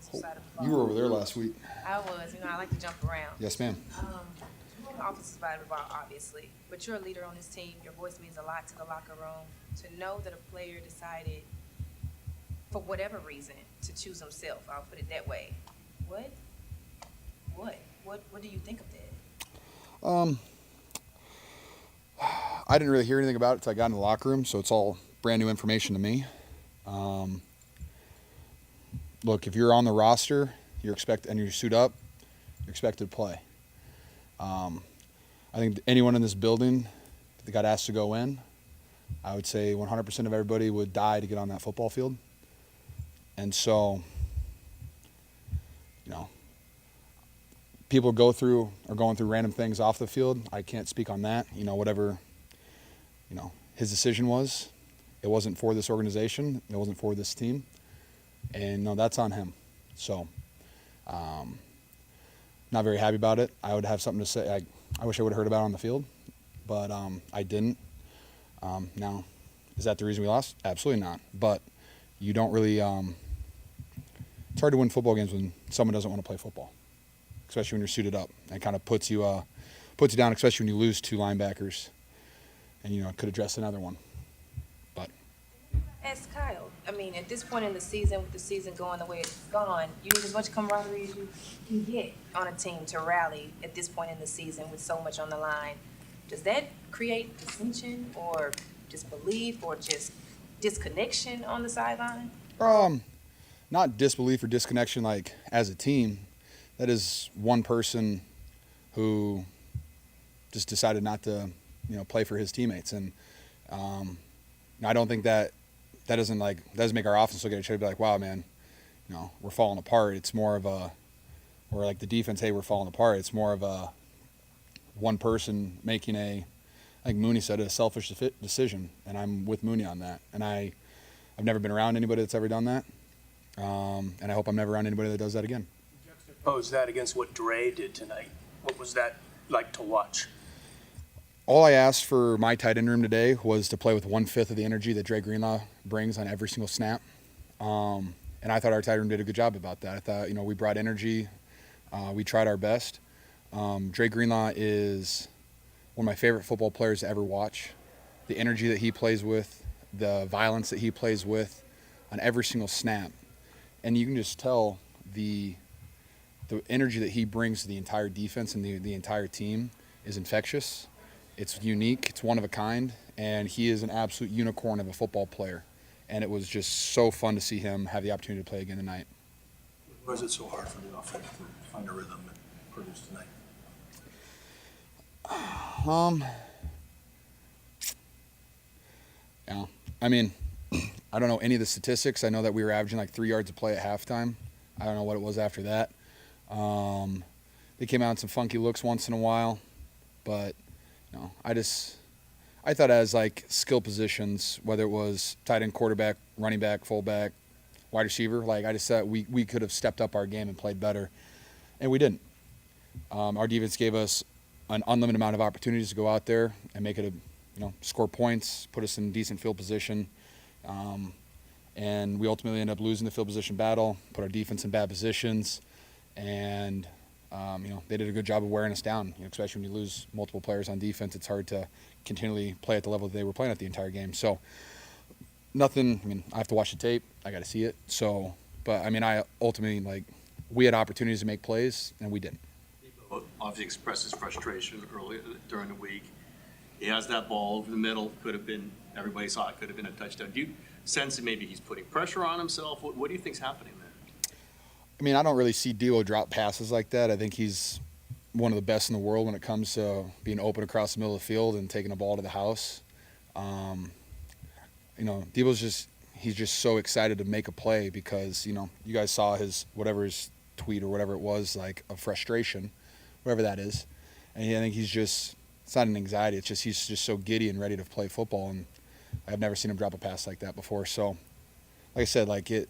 offensive side of the ball. You were over there last week. I was. I like to jump around. Yes, ma'am. You're the offensive side of the ball, obviously, but you're a leader on this team. Your voice means a lot to the locker room. To know that a player decided, for whatever reason, to choose himself, I'll put it that way. What do you think of that? I didn't really hear anything about it until I got in the locker room, so it's all brand new information to me. Look, if you're on the roster, and you suit up, you're expected to play. I think anyone in this building that got asked to go in, I would say 100% of everybody would die to get on that football field. And so, people are going through random things off the field. I can't speak on that. Whatever, his decision was, it wasn't for this organization. It wasn't for this team. And that's on him. So, not very happy about it. I would have something to say. I wish I would have heard about it on the field, but I didn't. Now, is that the reason we lost? Absolutely not. But you don't really. It's hard to win football games when someone doesn't want to play football, especially when you're suited up. It kind of puts you down, especially when you lose two linebackers, and could address another one. But Ask Kyle. At this point in the season, with the season going the way it's gone, you need as much camaraderie as you can get on a team to rally at this point in the season with so much on the line. Does that create dissension or disbelief or just disconnection on the sideline? Not disbelief or disconnection like as a team. That is one person who just decided not to, play for his teammates. And I don't think that doesn't make our offense look at each other and be like, wow, man, we're falling apart. It's more of or like the defense, hey, we're falling apart. It's more of a one person making like Mooney said, a selfish decision. And I'm with Mooney on that. And I've never been around anybody that's ever done that. And I hope I'm never around anybody that does that again. Juxtapose that against what Dre did tonight. What was that like to watch? All I asked for my tight end room today was to play with 1/5 of the energy that Dre Greenlaw brings on every single snap. And I thought our tight end room did a good job about that. I thought, we brought energy. We tried our best. Dre Greenlaw is one of my favorite football players to ever watch. The energy that he plays with, the violence that he plays with on every single snap. And you can just tell the energy that he brings to the entire defense and the entire team is infectious. It's unique. It's one of a kind. And he is an absolute unicorn of a football player. And it was just so fun to see him have the opportunity to play again tonight. Why is it so hard for the offense to find a rhythm and produce tonight? I don't know any of the statistics. I know that we were averaging like 3 yards a play at halftime. I don't know what it was after that. They came out in some funky looks once in a while, but I thought as like skill positions, whether it was tight end, quarterback, running back, fullback, wide receiver, I just thought we could have stepped up our game and played better, and we didn't. Our defense gave us an unlimited amount of opportunities to go out there and make it score points, put us in decent field position. And we ultimately ended up losing the field position battle, put our defense in bad positions, and they did a good job of wearing us down. Especially when you lose multiple players on defense, it's hard to continually play at the level that they were playing at the entire game. So nothing. I have to watch the tape. I got to see it. So, but I ultimately we had opportunities to make plays and we didn't. Deebo obviously expressed his frustration earlier during the week. He has that ball over the middle. Could have been. Everybody saw it. Could have been a touchdown. Do you sense that maybe he's putting pressure on himself? What do you think's happening there? I don't really see Deebo drop passes like that. I think he's one of the best in the world when it comes to being open across the middle of the field and taking a ball to the house. Deebo's he's just so excited to make a play because, you guys saw his tweet or whatever it was, of frustration, whatever that is. And I think it's not an anxiety. It's just he's just so giddy and ready to play football. And I've never seen him drop a pass like that before. So, like I said, it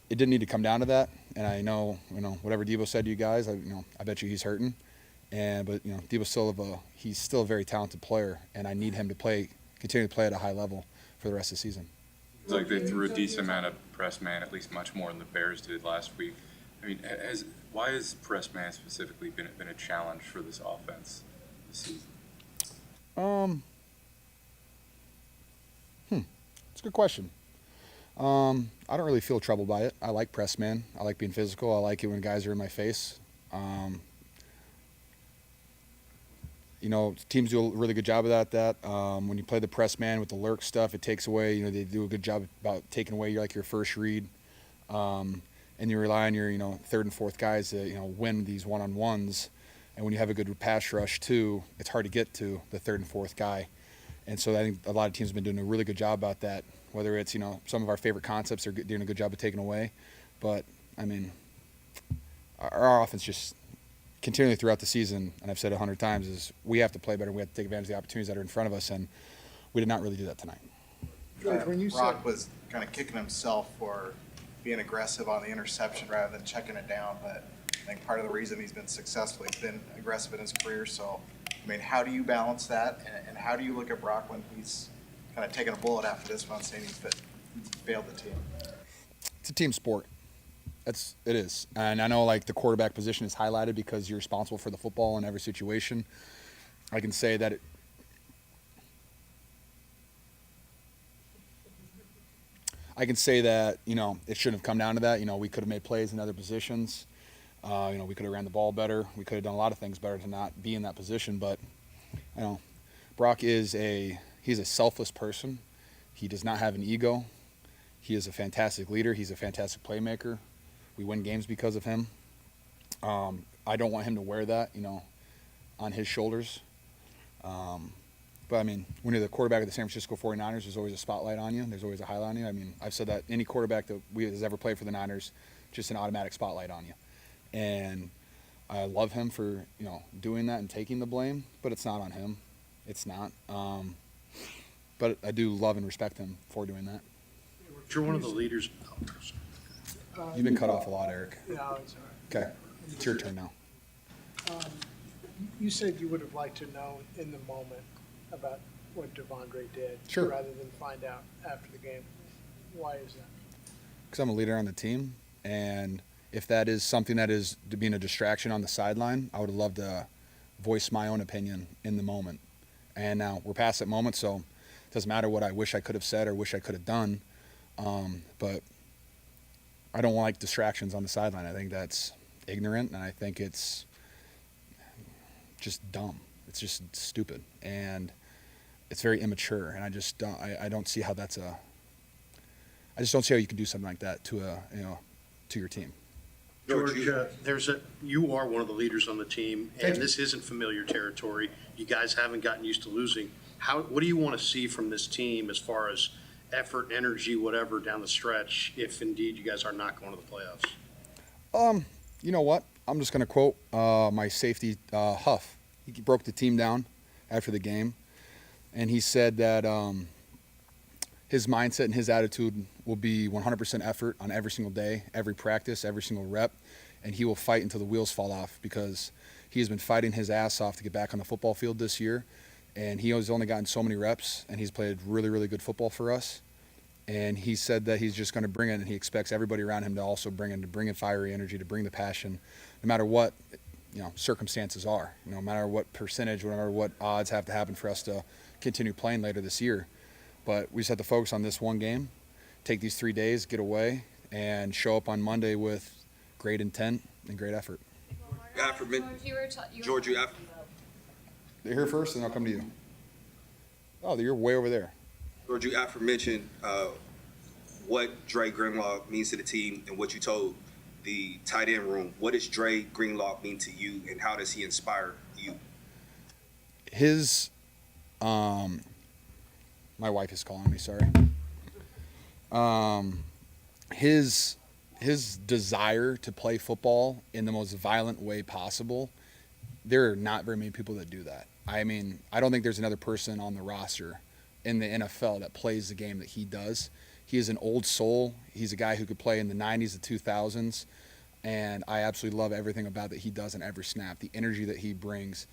didn't need to come down to that. And I know, whatever Deebo said to you guys, I bet you he's hurting. But Deebo's he's still a very talented player, and I need him to continue to play at a high level for the rest of the season. It's like they threw a decent amount of press man, at least much more than the Bears did last week. I mean, why has press man specifically been a challenge for this offense this season? It's a good question. I don't really feel troubled by it. I like press man. I like being physical. I like it when guys are in my face. Teams do a really good job of that. When you play the press man with the lurk stuff, it takes away, they do a good job about taking away your first read. And you rely on your, third and fourth guys to, win these one-on-ones. And when you have a good pass rush too, it's hard to get to the third and fourth guy. And so I think a lot of teams have been doing a really good job about that, whether it's, some of our favorite concepts are doing a good job of taking away. But, I mean, our offense just continually throughout the season, and I've said 100 times, is we have to play better. We have to take advantage of the opportunities that are in front of us, and we did not really do that tonight. George, when you Brock was kind of kicking himself for being aggressive on the interception rather than checking it down, but I think part of the reason he's been successful, he's been aggressive in his career. So, I mean, how do you balance that, and how do you look at Brock when he's kind of taking a bullet after this one, saying he's failed the team? It's a team sport. It is. And I know, the quarterback position is highlighted because you're responsible for the football in every situation. I can say that it shouldn't have come down to that. We could have made plays in other positions. We could have ran the ball better. We could have done a lot of things better to not be in that position. But, Brock he's a selfless person. He does not have an ego. He is a fantastic leader. He's a fantastic playmaker. We win games because of him. I don't want him to wear that, on his shoulders. But, I mean, when you're the quarterback of the San Francisco 49ers, there's always a spotlight on you. There's always a highlight on you. I mean, I've said that any quarterback that has ever played for the Niners, just an automatic spotlight on you. And I love him for, doing that and taking the blame, but it's not on him. It's not. But I do love and respect him for doing that. You're one of the leaders. You've been cut off a lot, Eric. Yeah, it's all right. Okay. It's your turn now. You said you would have liked to know in the moment about what De'Vondre did. Sure. Rather than find out after the game. Why is that? Because I'm a leader on the team, and if that is something that is to being a distraction on the sideline, I would love to voice my own opinion in the moment. And now we're past that moment, so it doesn't matter what I wish I could have said or wish I could have done. But I don't like distractions on the sideline. I think that's ignorant, and I think it's just dumb. It's just stupid, and it's very immature. And I just don't see how that's I just don't see how you can do something like that to to your team. George, you are one of the leaders on the team, and this isn't familiar territory. You guys haven't gotten used to losing. What do you want to see from this team as far as effort, energy, whatever, down the stretch, if indeed you guys are not going to the playoffs? You know what? I'm just going to quote my safety, Huff. He broke the team down after the game, and he said that his mindset and his attitude will be 100% effort on every single day, every practice, every single rep, and he will fight until the wheels fall off because he has been fighting his ass off to get back on the football field this year, and he has only gotten so many reps, and he's played really, really good football for us. And he said that he's just going to bring it, and he expects everybody around him to also bring in fiery energy, to bring the passion, no matter what circumstances are, no matter what percentage, no matter what odds have to happen for us to continue playing later this year. But we just have to focus on this one game, take these 3 days, get away, and show up on Monday with great intent and great effort. George, you They're here first, and I'll come to you. Oh, you're way over there. George, you aforementioned what Dre Greenlaw means to the team and what you told the tight end room. What does Dre Greenlaw mean to you, and how does he inspire you? His, my wife is calling me, sorry. His desire to play football in the most violent way possible, there are not very many people that do that. I mean, I don't think there's another person on the roster in the NFL that plays the game that he does. He is an old soul. He's a guy who could play in the 90s, the 2000s, and I absolutely love everything about that he does in every snap. The energy that he brings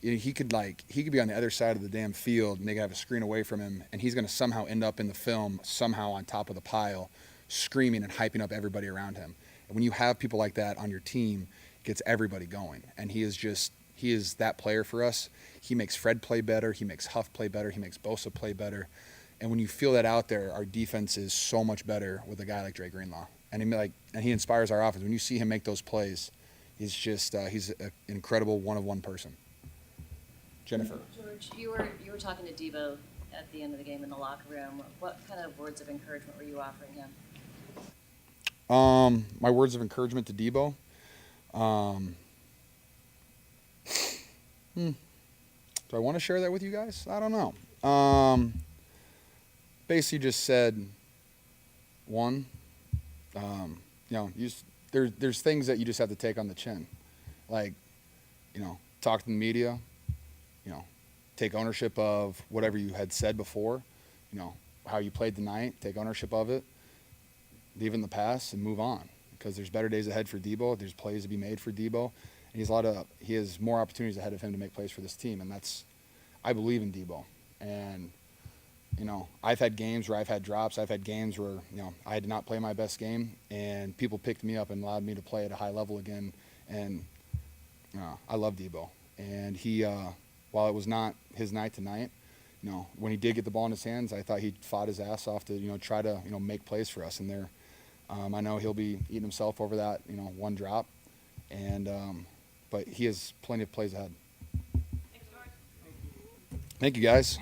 he could be on the other side of the damn field and they could have a screen away from him and he's going to somehow end up in the film somehow on top of the pile screaming and hyping up everybody around him. And when you have people like that on your team, it gets everybody going. And he is that player for us. He makes Fred play better. He makes Huff play better. He makes Bosa play better. And when you feel that out there, our defense is so much better with a guy like Dre Greenlaw. And he inspires our offense. When you see him make those plays, he's an incredible one-of-one person. Jennifer. George, you were talking to Deebo at the end of the game in the locker room. What kind of words of encouragement were you offering him? My words of encouragement to Deebo. Do I want to share that with you guys? I don't know. Basically just said, one, there's things that you just have to take on the chin. Like, talk to the media, take ownership of whatever you had said before, how you played tonight, take ownership of it, leave it in the past and move on. Because there's better days ahead for Deebo. There's plays to be made for Deebo. And he has more opportunities ahead of him to make plays for this team. And I believe in Deebo. And, I've had games where I've had drops. I've had games where, I did not play my best game. And people picked me up and allowed me to play at a high level again. And, I love Deebo. And he, while it was not his night tonight, when he did get the ball in his hands, I thought he fought his ass off to, try to, make plays for us. And I know he'll be eating himself over that, one drop. And, but he has plenty of plays ahead. Thank you, guys.